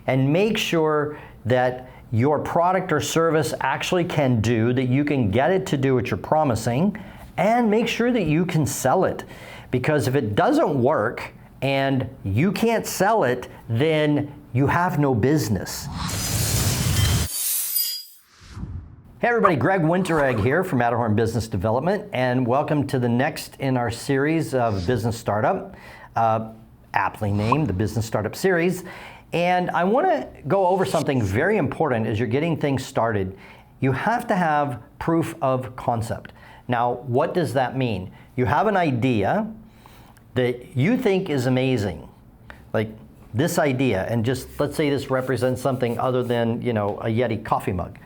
and make sure that your product or service actually can do, that you can get it to do what you're promising, and make sure that you can sell it. Because if it doesn't work and you can't sell it, then you have no business. Hey everybody, Greg Winteregg here from Matterhorn Business Development, and welcome to the next in our series of Business Startup, aptly named the Business Startup Series. And I want to go over something very important as you're getting things started. You have to have proof of concept. Now, what does that mean? You have an idea that you think is amazing, like this idea, and just let's say this represents something other than, a Yeti coffee mug.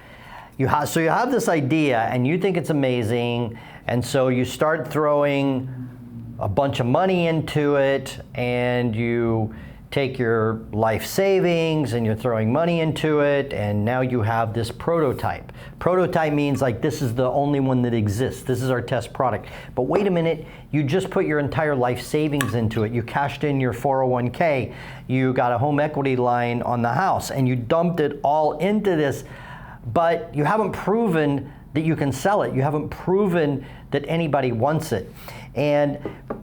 So you have this idea and you think it's amazing, and so you start throwing a bunch of money into it, and you take your life savings and you're throwing money into it, and now you have this prototype. Prototype means like this is the only one that exists. This is our test product. But wait a minute, you just put your entire life savings into it. You cashed in your 401k, you got a home equity line on the house, and you dumped it all into this, but you haven't proven that you can sell it. You haven't proven that anybody wants it. And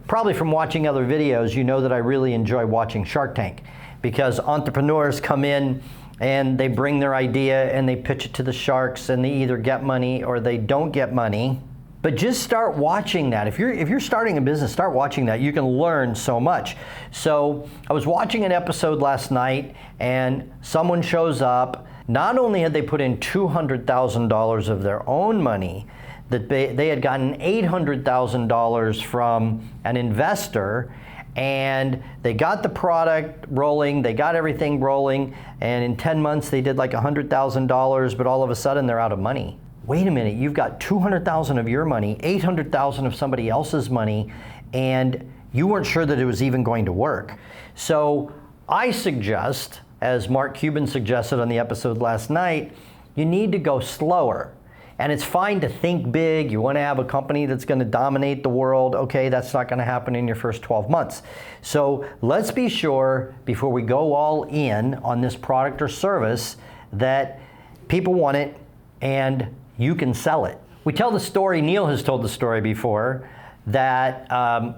probably from watching other videos, you know that I really enjoy watching Shark Tank, because entrepreneurs come in and they bring their idea and they pitch it to the sharks, and they either get money or they don't get money. But just start watching that. If you're starting a business, start watching that. You can learn so much. So I was watching an episode last night, and someone shows up. Not only had they put in $200,000 of their own money, that they had gotten $800,000 from an investor, and they got the product rolling, they got everything rolling, and in 10 months they did like $100,000, but all of a sudden they're out of money. Wait a minute, you've got $200,000 of your money, $800,000 of somebody else's money, and you weren't sure that it was even going to work. So I suggest, as Mark Cuban suggested on the episode last night, you need to go slower. And it's fine to think big. You want to have a company that's going to dominate the world. Okay, that's not going to happen in your first 12 months. So let's be sure before we go all in on this product or service that people want it and you can sell it. We tell the story, Neil has told the story before, that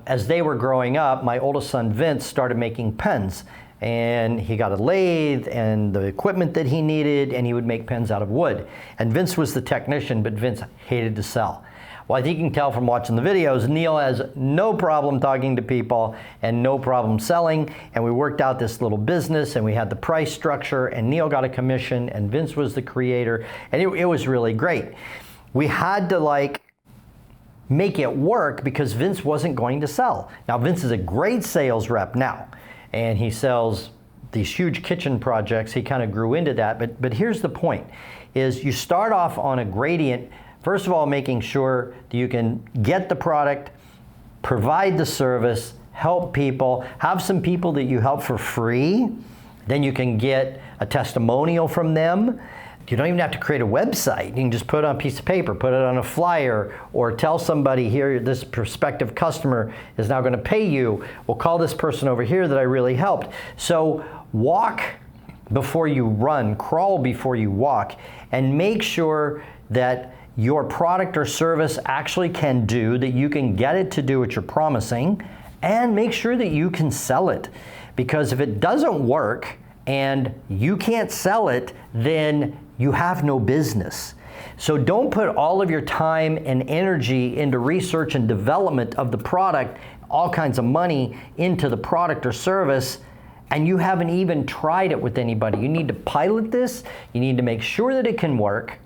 as they were growing up, my oldest son Vince started making pens. And he got a lathe and the equipment that he needed, and he would make pens out of wood. And Vince was the technician, but Vince hated to sell. Well, I think you can tell from watching the videos, Neil has no problem talking to people and no problem selling. And we worked out this little business, and we had the price structure, and Neil got a commission, and Vince was the creator, and it was really great. We had to make it work because Vince wasn't going to sell. Now, Vince is a great sales rep now, and he sells these huge kitchen projects. He kind of grew into that, but here's the point, is you start off on a gradient, first of all, making sure that you can get the product, provide the service, help people, have some people that you help for free, then you can get a testimonial from them. You don't even have to create a website. You can just put it on a piece of paper, put it on a flyer, or tell somebody here, this prospective customer is now going to pay you. We'll call this person over here that I really helped. So walk before you run, crawl before you walk, and make sure that your product or service actually can do, that you can get it to do what you're promising, and make sure that you can sell it. Because if it doesn't work and you can't sell it, then you have no business. So don't put all of your time and energy into research and development of the product, all kinds of money into the product or service, and you haven't even tried it with anybody. You need to pilot this. You need to make sure that it can work.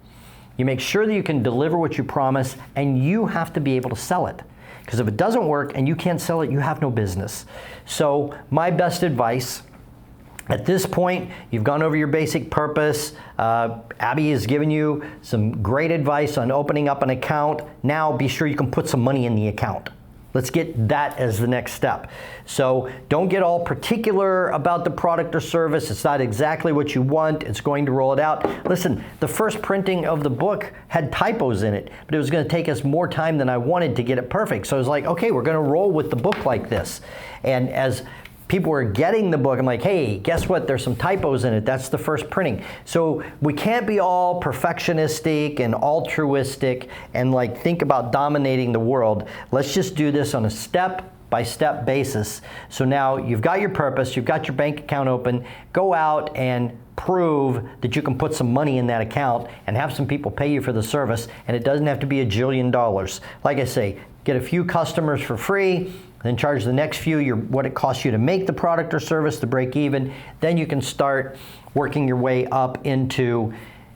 You make sure that you can deliver what you promise, and you have to be able to sell it. Because if it doesn't work and you can't sell it, you have no business. So my best advice, at this point, you've gone over your basic purpose. Abby has given you some great advice on opening up an account. Now be sure you can put some money in the account. Let's get that as the next step. So don't get all particular about the product or service. It's not exactly what you want. It's going to roll it out. Listen, the first printing of the book had typos in it, but it was going to take us more time than I wanted to get it perfect. So I was like, okay, we're going to roll with the book like this. And as people were getting the book, I'm like, hey, guess what? There's some typos in it. That's the first printing. So we can't be all perfectionistic and altruistic and like think about dominating the world. Let's just do this on a step-by-step basis. So now you've got your purpose, you've got your bank account open, go out and prove that you can put some money in that account and have some people pay you for the service, and it doesn't have to be $1 jillion. Like I say, get a few customers for free, then charge the next few what it costs you to make the product or service to break even. Then you can start working your way up into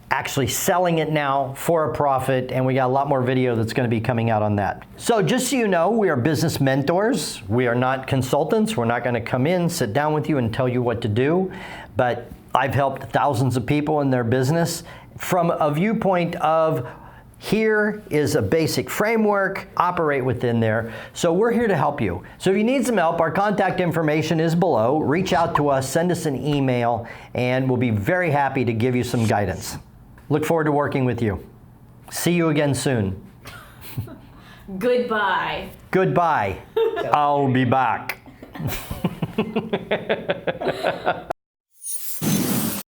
actually selling it now for a profit, and we got a lot more video that's going to be coming out on that. So just so you know, we are business mentors. We are not consultants. We're not going to come in, sit down with you and tell you what to do, but I've helped thousands of people in their business from a viewpoint of here is a basic framework, operate within there. So we're here to help you. So if you need some help, our contact information is below. Reach out to us, send us an email, and we'll be very happy to give you some guidance. Look forward to working with you. See you again soon. Goodbye. Goodbye. I'll be back.